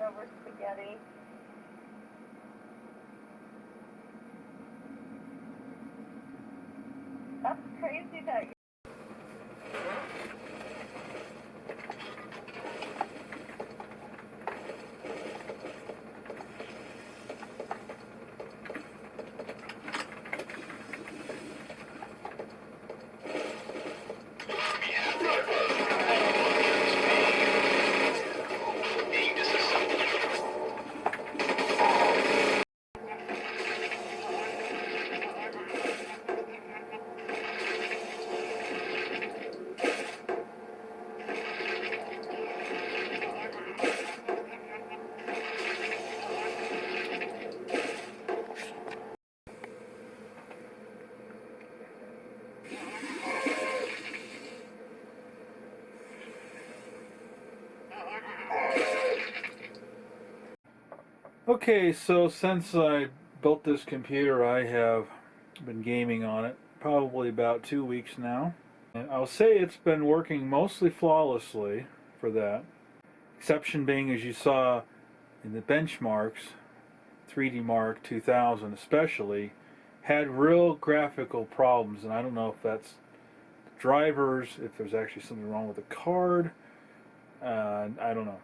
Over spaghetti. That's crazy that you Okay, so since I built this computer, I have been gaming on it probably about 2 weeks now. And I'll say it's been working mostly flawlessly for that. Exception being, as you saw in the benchmarks, 3D Mark 2000 especially, had real graphical problems. And I don't know if that's the drivers, if there's actually something wrong with the card. I don't know.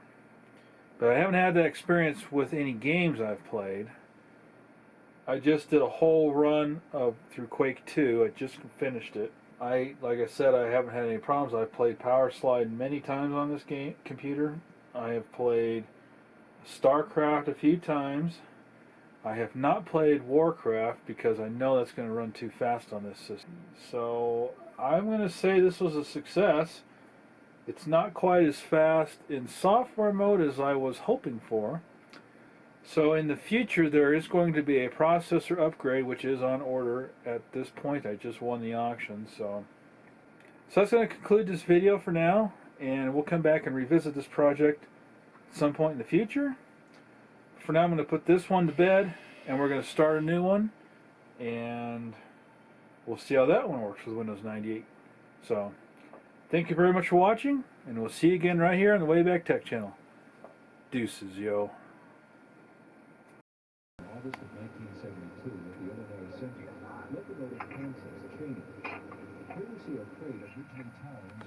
But I haven't had that experience with any games I've played. I just did a whole run through Quake 2. I just finished it. Like I said, I haven't had any problems. I've played Power Slide many times on this computer. I have played StarCraft a few times. I have not played Warcraft because I know that's going to run too fast on this system. So I'm going to say this was a success. It's not quite as fast in software mode as I was hoping for. So in the future there is going to be a processor upgrade which is on order at this point. I just won the auction. So that's going to conclude this video for now, and we'll come back and revisit this project at some point in the future. For now I'm going to put this one to bed and we're going to start a new one, and we'll see how that one works with Windows 98. So thank you very much for watching, and we'll see you again right here on the Wayback Tech channel. Deuces, yo. August of 1972 at the Illinois Center, locomotive concepts training. Here we see a crate of originally Town's